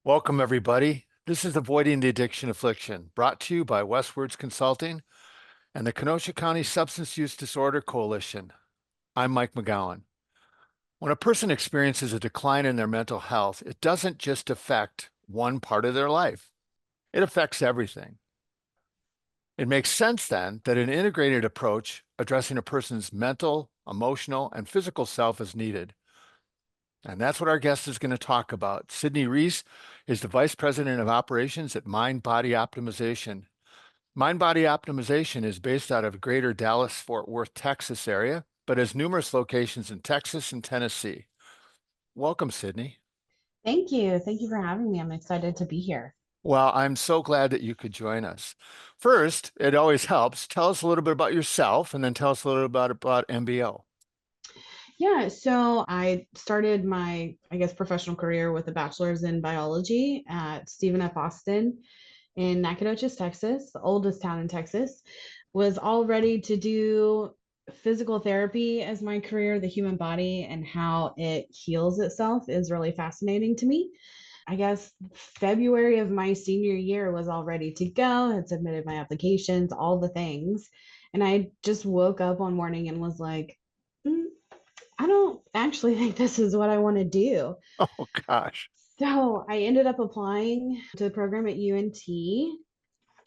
Welcome, everybody. This is Avoiding the Addiction Affliction, brought to you by Westwards Consulting and the Kenosha County Substance Use Disorder Coalition. I'm Mike McGowan. When a person experiences a decline in their mental health, it doesn't just affect one part of their life, it affects everything. It makes sense then that an integrated approach addressing a person's mental, emotional, and physical self is needed. And that's what our guest is going to talk about. Sydney Reece is the Vice President of Operations at Mind Body Optimization. Mind Body Optimization is based out of greater Dallas-Fort Worth, Texas area, but has numerous locations in Texas and Tennessee. Welcome, Sydney. Thank you. Thank you for having me. I'm excited to be here. Well, I'm so glad that you could join us. First, it always helps. Tell us a little bit about yourself and then tell us a little bit about MBO. Yeah, so I started my, professional career with a bachelor's in biology at Stephen F. Austin in Nacogdoches, Texas, the oldest town in Texas. Was all ready to do physical therapy as my career. The human body and how it heals itself is really fascinating to me. I guess February of my senior year was all ready to go, had submitted my applications, all the things. And I just woke up one morning and was like, "Mm, I don't actually think this is what I want to do." Oh, gosh. So I ended up applying to the program at UNT,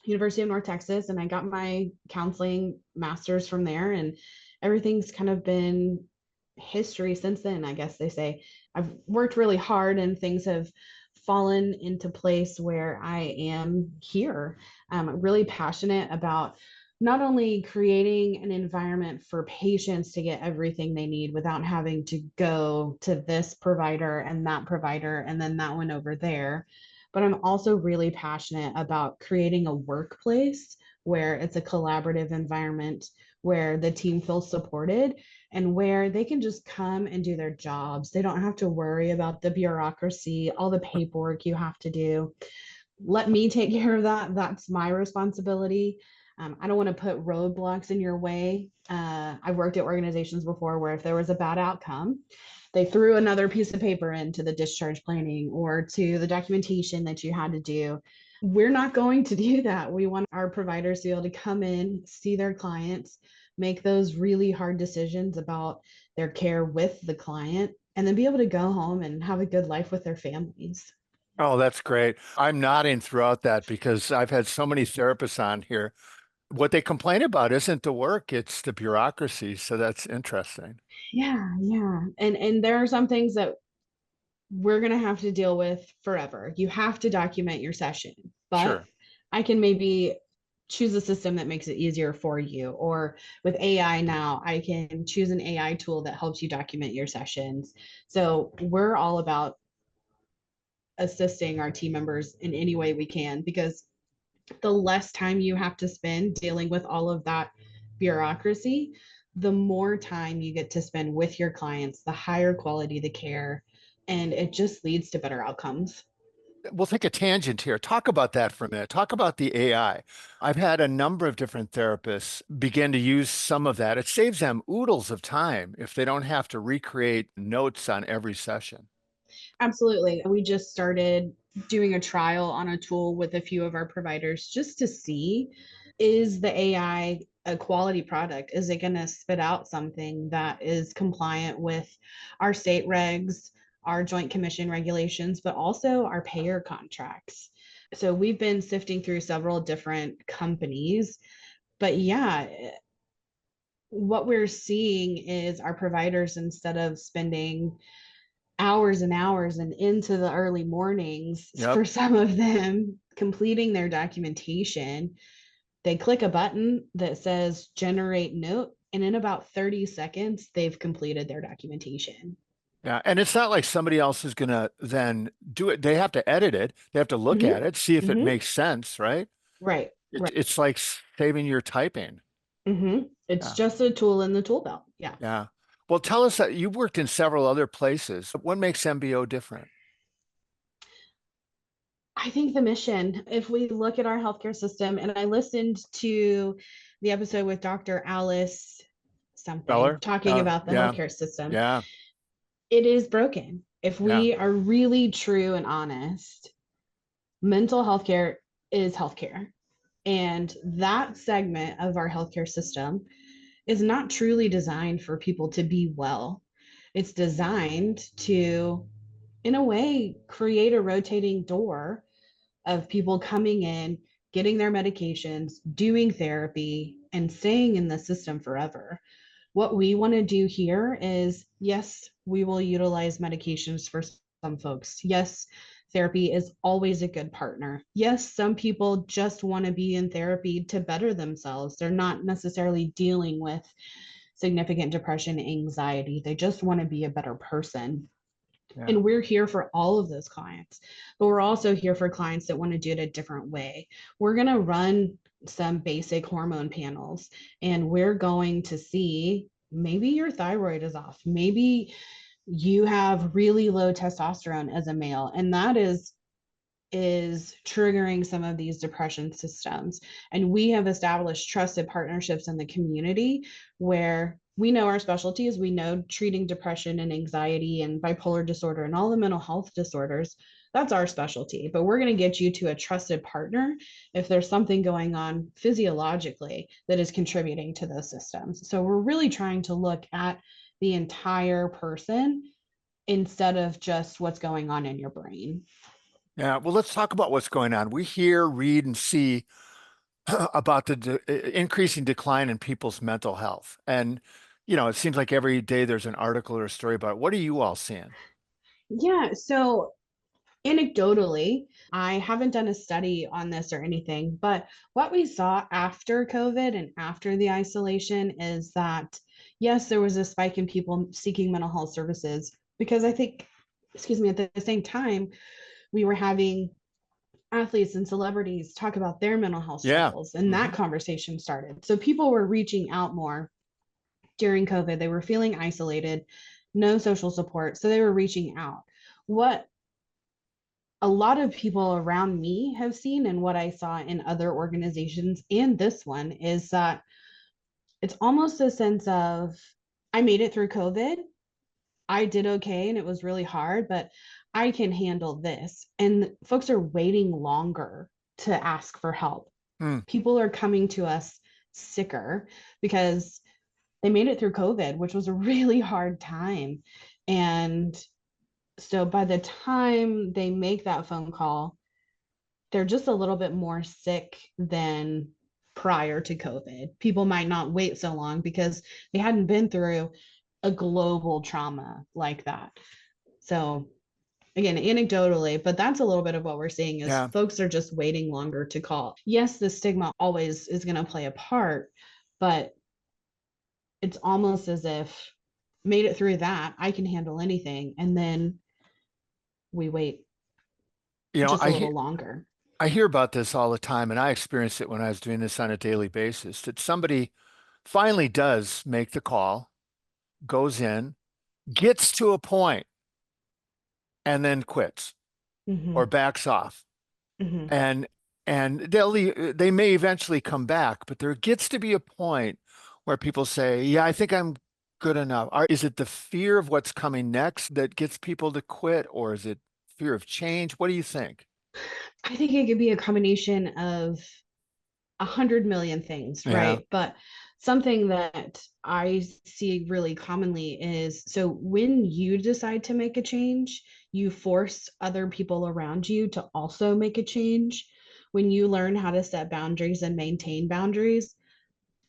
University of North Texas, and I got my counseling master's from there. And everything's kind of been history since then, I guess they say. I've worked really hard and things have fallen into place where I am here. I'm really passionate about not only creating an environment for patients to get everything they need without having to go to this provider and then that one over there, but I'm also really passionate about creating a workplace where it's a collaborative environment where the team feels supported and where they can just come and do their jobs. They don't have to worry about the bureaucracy, all the paperwork you have to do. Let me take care of that. That's my responsibility. I don't want to put roadblocks in your way. I've worked at organizations before where if there was a bad outcome, they threw another piece of paper into the discharge planning or to the documentation that you had to do. We're not going to do that. We want our providers to be able to come in, see their clients, make those really hard decisions about their care with the client, and then be able to go home and have a good life with their families. Oh, that's great. I'm nodding throughout that because I've had so many therapists on here. What they complain about isn't the work, it's the bureaucracy. So that's interesting. Yeah, yeah. And there are some things that we're going to have to deal with forever. You have to document your session, but Sure. I can maybe choose a system that makes it easier for you. Or with AI now, I can choose an AI tool that helps you document your sessions. So we're all about assisting our team members in any way we can because the less time you have to spend dealing with all of that bureaucracy, the more time you get to spend with your clients, the higher quality the care, and it just leads to better outcomes. We'll take a tangent here. Talk about that for a minute. Talk about the AI. I've had a number of different therapists begin to use some of that. It saves them oodles of time if they don't have to recreate notes on every session. Absolutely. We just started doing a trial on a tool with a few of our providers just to see, is the AI a quality product? Is it going to spit out something that is compliant with our state regs, our joint commission regulations, but also our payer contracts? So we've been sifting through several different companies, but yeah, what we're seeing is our providers, instead of spending hours and hours and into the early mornings Yep. for some of them completing their documentation, they click a button that says generate note, and in about 30 seconds, they've completed their documentation. Yeah. And it's not like somebody else is going to then do it. They have to edit it. They have to look Mm-hmm. at it, see if it Mm-hmm. makes sense, right? Right. Right. It's like saving your typing. Mm-hmm. It's Yeah. just a tool in the tool belt. Yeah. Yeah. Well, tell us that you've worked in several other places. What makes MBO different? I think the mission, if we look at our healthcare system, and I listened to the episode with Dr. Alice something Beller? talking about the Yeah. healthcare system, Yeah. it is broken. If Yeah. we are really true and honest, Mental health care is healthcare. And that segment of our healthcare system is not truly designed for people to be well. It's designed to, in a way, create a rotating door of people coming in, getting their medications, doing therapy, and staying in the system forever. What we want to do here is yes, we will utilize medications for some folks. Yes, therapy is always a good partner. Yes, some people just want to be in therapy to better themselves. They're not necessarily dealing with significant depression, anxiety. They just want to be a better person. Yeah. And we're here for all of those clients, but we're also here for clients that want to do it a different way. We're going to run some basic hormone panels and we're going to see maybe your thyroid is off. Maybe you have really low testosterone as a male, and that is triggering some of these depression systems. And we have established trusted partnerships in the community where we know our specialties. We know treating depression and anxiety and bipolar disorder and all the mental health disorders. That's our specialty. But we're going to get you to a trusted partner if there's something going on physiologically that is contributing to those systems. So we're really trying to look at the entire person instead of just what's going on in your brain. Yeah. Well, let's talk about what's going on. We hear, read, and see about the increasing decline in people's mental health. And, it seems like every day there's an article or a story about it. What are you all seeing? Yeah, so anecdotally, I haven't done a study on this or anything, but what we saw after COVID and after the isolation is that, yes, there was a spike in people seeking mental health services because I think, excuse me, at the same time, we were having athletes and celebrities talk about their mental health Yeah. struggles, and that Hmm. conversation started. So people were reaching out more during COVID. They were feeling isolated, no social support. So they were reaching out. What a lot of people around me have seen and what I saw in other organizations and this one is that it's almost a sense of I made it through COVID. I did okay and it was really hard, but I can handle this. And folks are waiting longer to ask for help. Mm. People are coming to us sicker because they made it through COVID, which was a really hard time. And so by the time they make that phone call, they're just a little bit more sick than prior to COVID. People might not wait so long because they hadn't been through a global trauma like that. So again, anecdotally, but that's a little bit of what we're seeing is Yeah. folks are just waiting longer to call. Yes, the stigma always is going to play a part, but it's almost as if made it through that, I can handle anything. And then we wait You know, just a I he little longer. I hear about this all the time, and I experienced it when I was doing this on a daily basis, that somebody finally does make the call, goes in, gets to a point, and then quits or Mm-hmm. backs off. Mm-hmm. And they may eventually come back, but there gets to be a point where people say, "Yeah, I think I'm good enough." Is it the fear of what's coming next that gets people to quit, or is it fear of change? What do you think? I think it could be a combination of 100 million things, Yeah. right? But something that I see really commonly is so when you decide to make a change, you force other people around you to also make a change. When you learn how to set boundaries and maintain boundaries,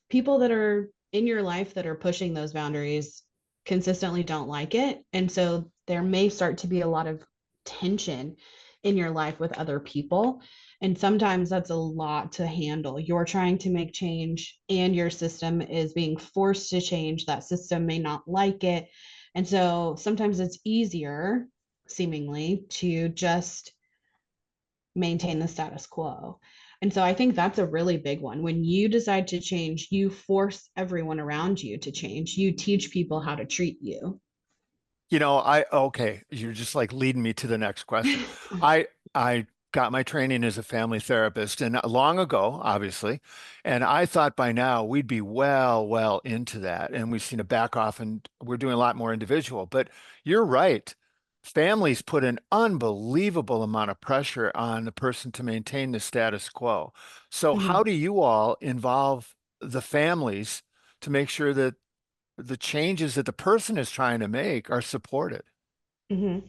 people that are in your life that are pushing those boundaries consistently don't like it. And so there may start to be a lot of tension in your life with other people. And sometimes that's a lot to handle. You're trying to make change and your system is being forced to change. That system may not like it. And so sometimes it's easier, seemingly, to just maintain the status quo. And so I think that's a really big one. When you decide to change, you force everyone around you to change. You teach people how to treat you. Okay, you're just like leading me to the next question. I got my training as a family therapist and long ago, obviously, and I thought by now we'd be well into that, and we've seen a back off, and we're doing a lot more individual. But you're right. families put an unbelievable amount of pressure on the person to maintain the status quo. So how Mhm. do you all involve the families to make sure that the changes that the person is trying to make are supported? Mhm.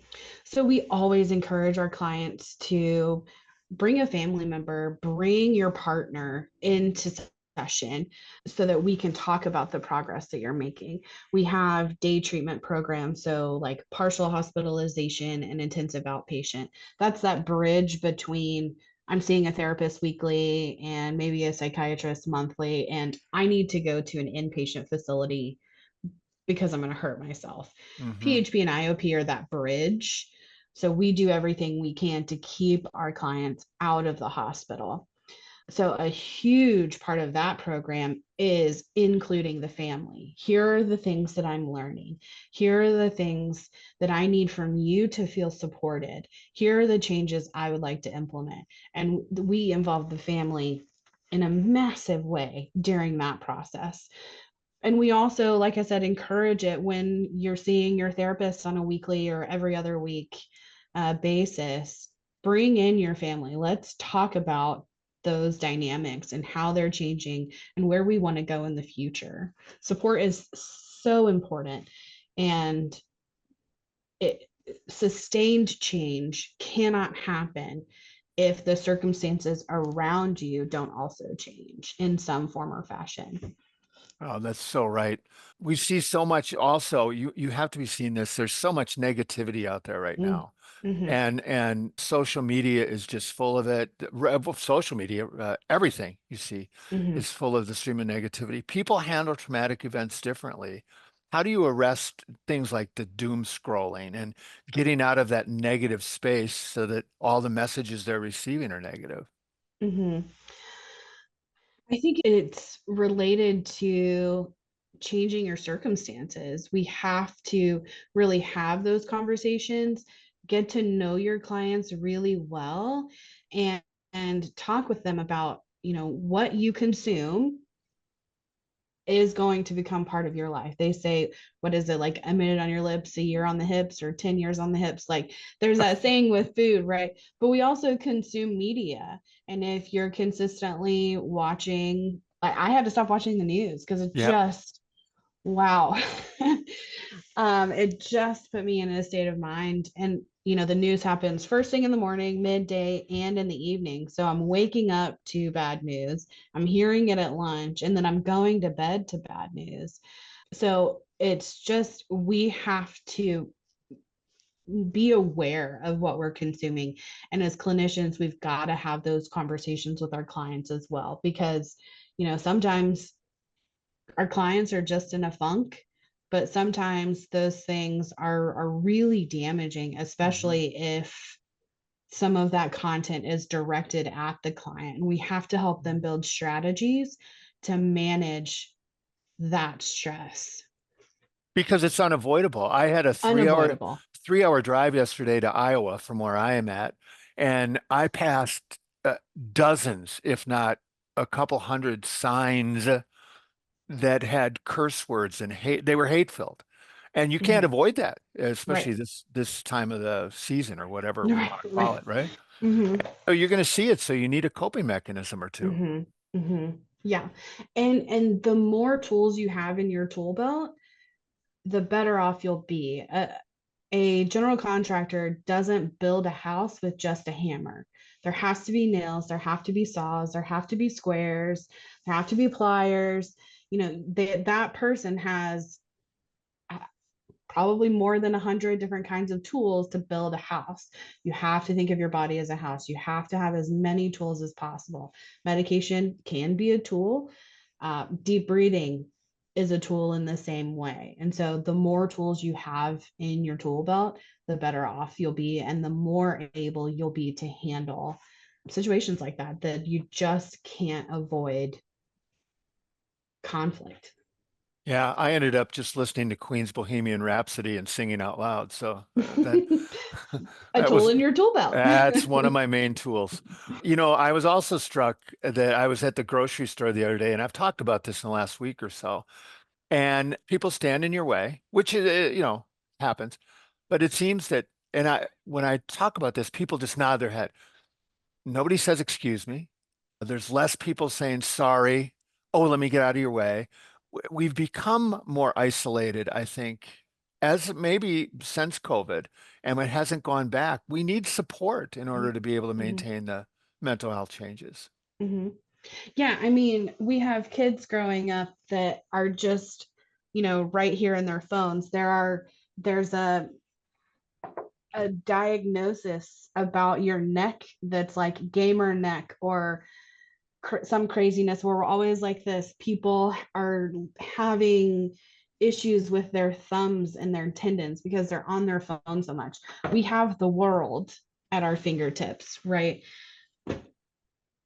So we always encourage our clients to bring a family member, bring your partner into session so that we can talk about the progress that you're making. We have day treatment programs, so like partial hospitalization and intensive outpatient. That's that bridge between I'm seeing a therapist weekly and maybe a psychiatrist monthly, and I need to go to an inpatient facility because I'm going to hurt myself. Hmm. PHP and IOP are that bridge. So we do everything we can to keep our clients out of the hospital. So a huge part of that program is including the family. Here are the things that I'm learning. Here are the things that I need from you to feel supported. Here are the changes I would like to implement. And we involve the family in a massive way during that process. And we also, like I said, encourage it when you're seeing your therapist on a weekly or every other week basis. Bring in your family. Let's talk about those dynamics and how they're changing and where we want to go in the future. Support is so important. And it, sustained change cannot happen if the circumstances around you don't also change in some form or fashion. Oh, that's so right. We see so much also, you have to be seeing this. There's so much negativity out there right Mm. now. Hmm. And social media is just full of it. Social media, everything you see Hmm. is full of the stream of negativity. People handle traumatic events differently. How do you arrest things like the doom scrolling and getting out of that negative space so that all the messages they're receiving are negative? Hmm. I think it's related to changing your circumstances. We have to really have those conversations, get to know your clients really well, and talk with them about, what you consume is going to become part of your life. They say, what is it, like a minute on your lips, a year on the hips, or 10 years on the hips? Like there's that saying with food, right? But we also consume media. And if you're consistently watching, like I had to stop watching the news because it Yeah. just, wow. It just put me in a state of mind. And, the news happens first thing in the morning, midday, and in the evening. So I'm waking up to bad news. I'm hearing it at lunch, and then I'm going to bed to bad news. So it's just, we have to be aware of what we're consuming. And as clinicians, we've got to have those conversations with our clients as well, because, sometimes our clients are just in a funk, but sometimes those things are really damaging, Mhm. especially if some of that content is directed at the client. And we have to help them build strategies to manage that stress. Because it's unavoidable. I had a Unavoidable. 3 hour drive yesterday to Iowa from where I am at, and I passed dozens, if not a couple hundred signs that had curse words and hate. They were hate filled, and you can't Mhm. avoid that, especially Right. this time of the season or whatever we Right. want to call Right. it, right? Hmm. So you're going to see it, so you need a coping mechanism or two. Hmm. Hmm. Yeah. And the more tools you have in your tool belt, the better off you'll be. A general contractor doesn't build a house with just a hammer. There has to be nails, there have to be saws, there have to be squares, there have to be pliers. That person has uh, probably more than 100 different kinds of tools to build a house. You have to think of your body as a house. You have to have as many tools as possible. Medication can be a tool. Deep breathing is a tool in the same way. And so the more tools you have in your tool belt, the better off you'll be and the more able you'll be to handle situations like that you just can't avoid conflict. Yeah, I ended up just listening to Queen's Bohemian Rhapsody and singing out loud. So that A that tool was in your tool belt. that's one of my main tools. I was also struck that I was at the grocery store the other day, and I've talked about this in the last week or so, and people stand in your way, which happens. But it seems that and when I talk about this, people just nod their head. Nobody says, excuse me. There's less people saying sorry. Oh, let me get out of your way. We've become more isolated, I think, as maybe since COVID, and it hasn't gone back. We need support in order to be able to Mhm, maintain the mental health changes. mhm. Yeah, I mean, we have kids growing up that are just, right here in their phones. There's a diagnosis about your neck that's like gamer neck or some craziness where we're always like this. People are having issues with their thumbs and their tendons because they're on their phone so much. We have the world at our fingertips, right?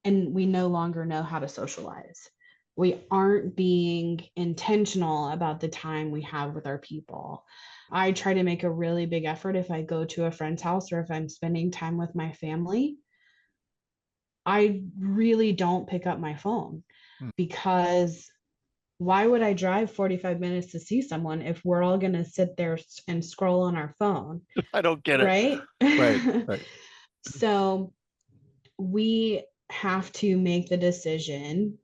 And we no longer know how to socialize. We aren't being intentional about the time we have with our people. I try to make a really big effort if I go to a friend's house or if I'm spending time with my family. I really don't pick up my phone Hmm. because why would I drive 45 minutes to see someone if we're all going to sit there and scroll on our phone, I don't get it. right? Right, right. So we have to make the decision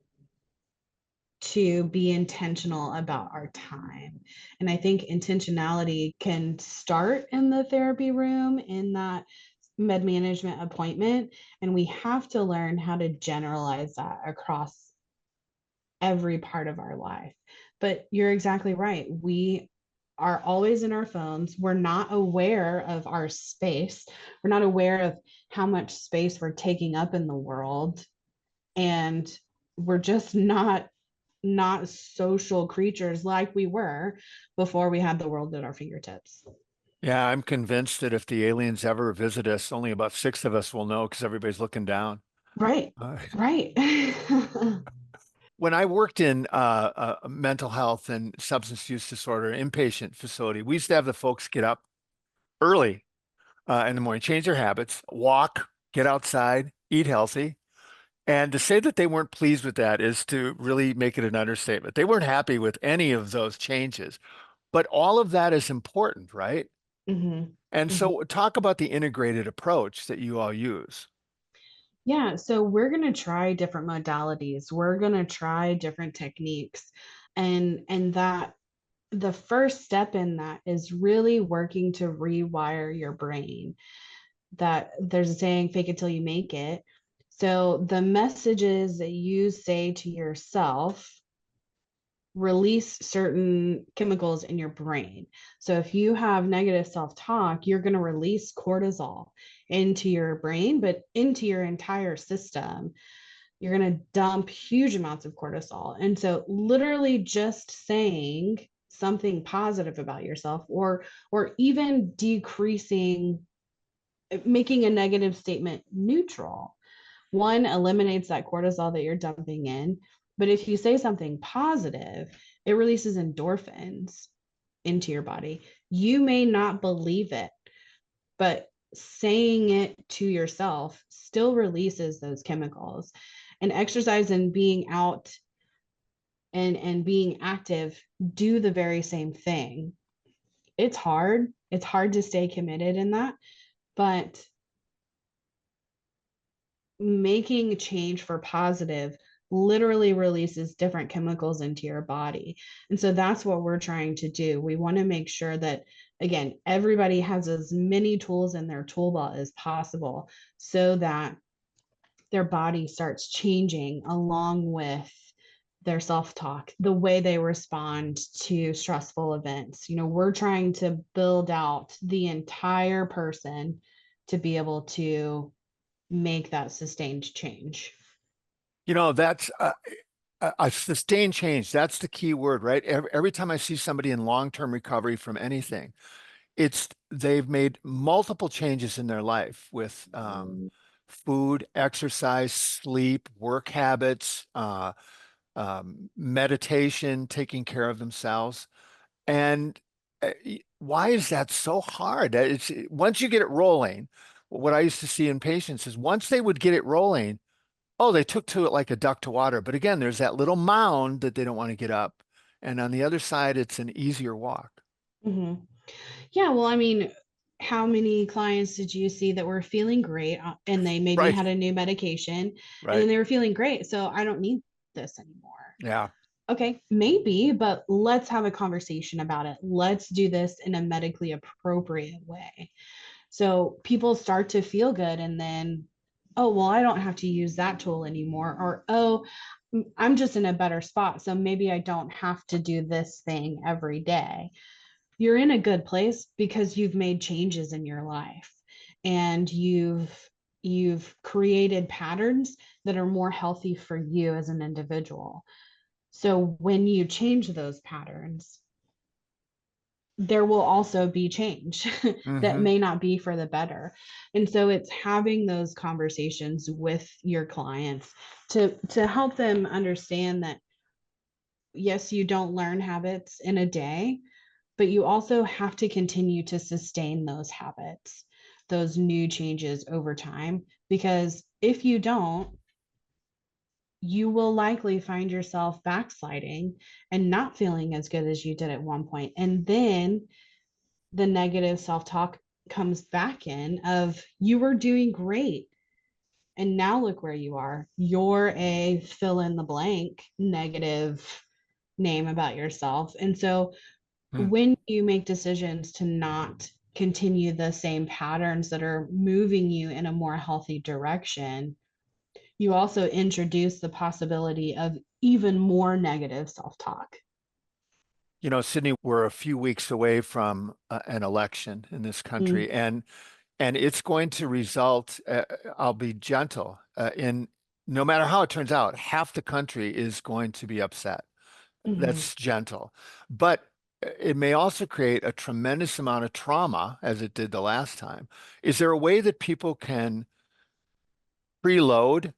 to be intentional about our time. And I think intentionality can start in the therapy room, in that med management appointment. And we have to learn how to generalize that across every part of our life. But you're exactly right. We are always in our phones. We're not aware of our space. We're not aware of how much space we're taking up in the world. And we're just not social creatures like we were before we had the world at our fingertips. Yeah, I'm convinced that if the aliens ever visit us, only about six of us will know because everybody's looking down. Right. Uh, Right. when I worked in mental health and substance use disorder inpatient facility, we used to have the folks get up early in the morning, change their habits, walk, get outside, eat healthy. And to say that they weren't pleased with that is to really make it an understatement. They weren't happy with any of those changes, but all of that is important, right? Mhm. And Mhm. so talk about the integrated approach that you all use. Yeah, so we're going to try different modalities. We're going to try different techniques. And that the first step in that is really working to rewire your brain. That there's a saying, fake it till you make it. So the messages that you say to yourself release certain chemicals in your brain. So if you have negative self-talk, you're going to release cortisol into your brain, but into your entire system. You're going to dump huge amounts of cortisol. And so literally just saying something positive about yourself, or even decreasing, making a negative statement neutral, one eliminates that cortisol that you're dumping in. But if you say something positive, it releases endorphins into your body. You may not believe it, but saying it to yourself still releases those chemicals. And exercise and being out and being active do the very same thing. It's hard. It's hard to stay committed in that, but making change for positive literally releases different chemicals into your body. And so that's what we're trying to do. We want to make sure that, again, everybody has as many tools in their tool belt as possible so that their body starts changing along with their self-talk, the way they respond to stressful events. We're trying to build out the entire person to be able to make that sustained change. You know, that's a sustained change. That's the key word, right? Every time I see somebody in long-term recovery from anything, it's they've made multiple changes in their life with food, exercise, sleep, work habits, meditation, taking care of themselves. And why is that so hard? It's once you get it rolling, what I used to see in patients is once they would get it rolling, oh, they took to it like a duck to water. But again, there's that little mound that they don't want to get up. And on the other side, it's an easier walk. Mhm. Yeah, well, I mean, how many clients did you see that were feeling great and they maybe Right. had a new medication and then Right. they were feeling great? So I don't need this anymore. Yeah. Okay, maybe, but let's have a conversation about it. Let's do this in a medically appropriate way. So people start to feel good and then, oh, well, I don't have to use that tool anymore. Or, oh, I'm just in a better spot. So maybe I don't have to do this thing every day. You're in a good place because you've made changes in your life and you've created patterns that are more healthy for you as an individual. So when you change those patterns, there will also be change that Hmm. may not be for the better. And so it's having those conversations with your clients to help them understand that yes, you don't learn habits in a day, but you also have to continue to sustain those habits, those new changes over time, because if you don't, you will likely find yourself backsliding and not feeling as good as you did at one point. And then the negative self-talk comes back in of you were doing great and now look where you are. You're a fill in the blank negative name about yourself. And so when you make decisions to not continue the same patterns that are moving you in a more healthy direction, you also introduce the possibility of even more negative self-talk. You know, Sydney, we're a few weeks away from an election in this country, Mm-hmm. and it's going to result, I'll be gentle, in no matter how it turns out, half the country is going to be upset. Mm-hmm. That's gentle. But it may also create a tremendous amount of trauma, as it did the last time. Is there a way that people can preload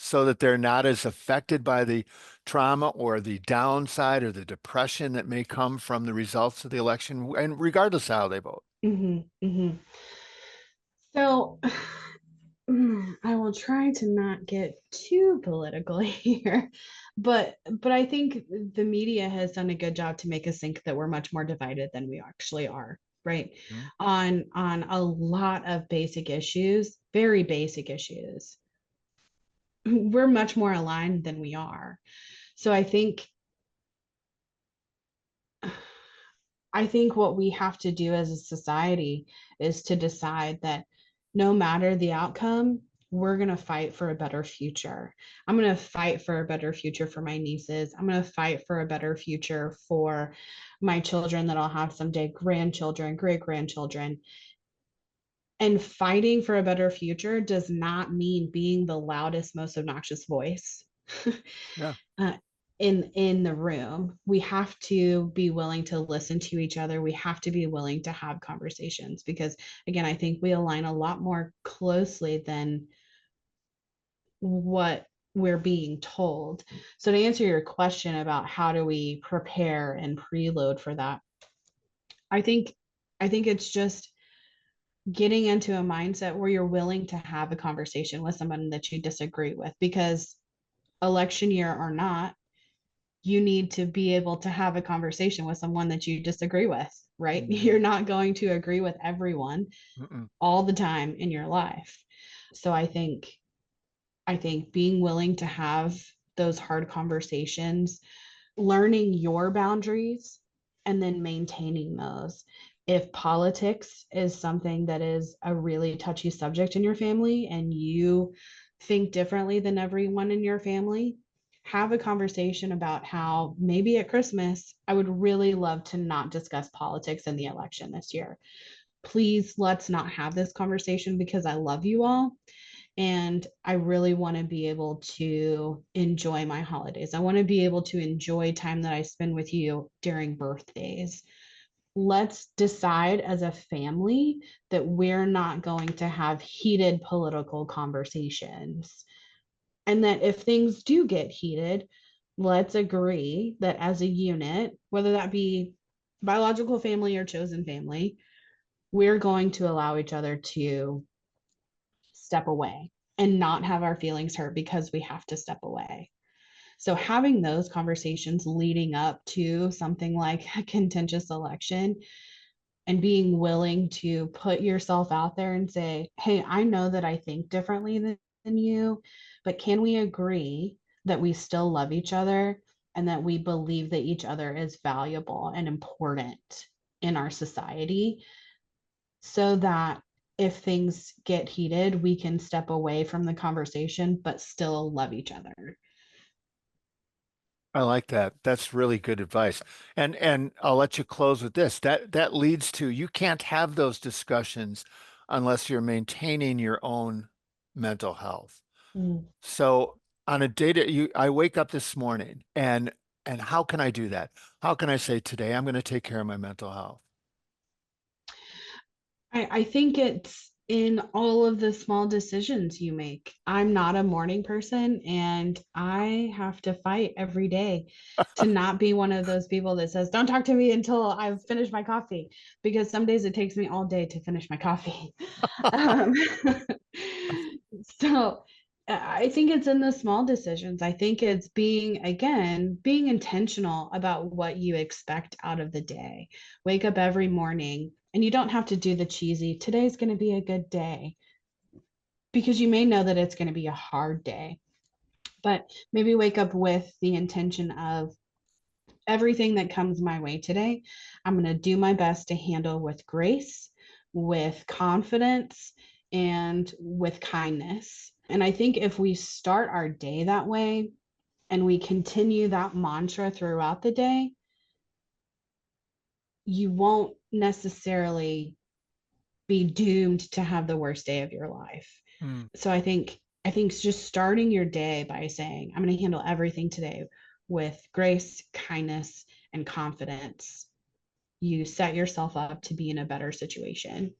so that they're not as affected by the trauma or the downside or the depression that may come from the results of the election, and regardless of how they vote? Mm-hmm. Mm-hmm. So I will try to not get too political here, but I think the media has done a good job to make us think that we're much more divided than we actually are, right? Mhm. On a lot of basic issues, very basic issues. We're much more aligned than we are. So I think what we have to do as a society is to decide that no matter the outcome, we're going to fight for a better future. I'm going to fight for a better future for my nieces. I'm going to fight for a better future for my children that I'll have someday, grandchildren, great grandchildren. And fighting for a better future does not mean being the loudest, most obnoxious voice. Yeah. uh, in the room. We have to be willing to listen to each other. We have to be willing to have conversations because again, I think we align a lot more closely than what we're being told. So to answer your question about how do we prepare and preload for that, I think I think it's just getting into a mindset where you're willing to have a conversation with someone that you disagree with because election year or not, you need to be able to have a conversation with someone that you disagree with, right? Mhm. You're not going to agree with everyone Mm-mm. all the time in your life. So I think being willing to have those hard conversations, learning your boundaries and then maintaining those. If politics is something that is a really touchy subject in your family and you think differently than everyone in your family, have a conversation about how maybe at Christmas, I would really love to not discuss politics in the election this year. Please let's not have this conversation because I love you all and I really want to be able to enjoy my holidays. I want to be able to enjoy time that I spend with you during birthdays. Let's decide as a family that we're not going to have heated political conversations. And that if things do get heated, let's agree that as a unit, whether that be biological family or chosen family, we're going to allow each other to step away and not have our feelings hurt because we have to step away. So having those conversations leading up to something like a contentious election and being willing to put yourself out there and say, hey, I know that I think differently than you, but can we agree that we still love each other and that we believe that each other is valuable and important in our society, so that if things get heated, we can step away from the conversation, but still love each other. I like that. That's really good advice. And I'll let you close with this. That leads to you can't have those discussions unless you're maintaining your own mental health. Mm. So on a day to you, I wake up this morning and how can I do that? How can I say today I'm going to take care of my mental health? I think it's in all of the small decisions you make. I'm not a morning person, and I have to fight every day to not be one of those people that says, don't talk to me until I've finished my coffee, because some days it takes me all day to finish my coffee. Um, so I think it's in the small decisions. I think it's being intentional about what you expect out of the day. Wake up every morning, and you don't have to do the cheesy, today's going to be a good day, because you may know that it's going to be a hard day. But maybe wake up with the intention of, everything that comes my way today, I'm going to do my best to handle with grace, with confidence, and with kindness. And I think if we start our day that way and we continue that mantra throughout the day, you won't necessarily be doomed to have the worst day of your life. Hmm, So I think just starting your day by saying, I'm going to handle everything today with grace, kindness, and confidence, you set yourself up to be in a better situation.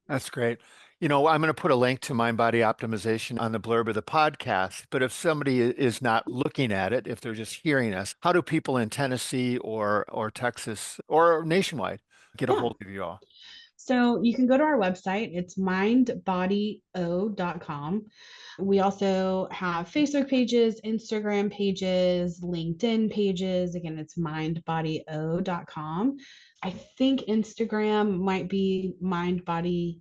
that's great. You know, I'm going to put a link to Mind Body Optimization on the blurb of the podcast, but if somebody is not looking at it, if they're just hearing us, how do people in Tennessee or Texas or nationwide get a Yeah. hold of you all? So you can go to our website. It's mindbodyo.com. We also have Facebook pages, Instagram pages, LinkedIn pages. Again, it's mindbodyo.com. I think Instagram might be mindbodyop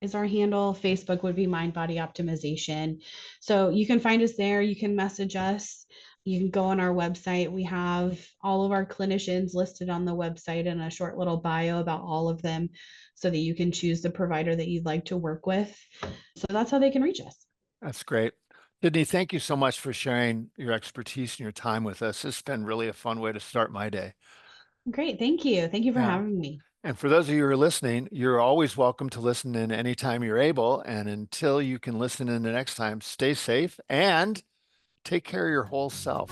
is our handle. Facebook would be Mind Body Optimization. So you can find us there. You can message us. You can go on our website. We have all of our clinicians listed on the website and a short little bio about all of them, so that you can choose the provider that you'd like to work with. So that's how they can reach us. That's great. Sydney, thank you so much for sharing your expertise and your time with us. It's been really a fun way to start my day. Great. Thank you. Thank you for Yeah. having me. And for those of you who are listening, you're always welcome to listen in anytime you're able. And until you can listen in the next time, stay safe and take care of your whole self.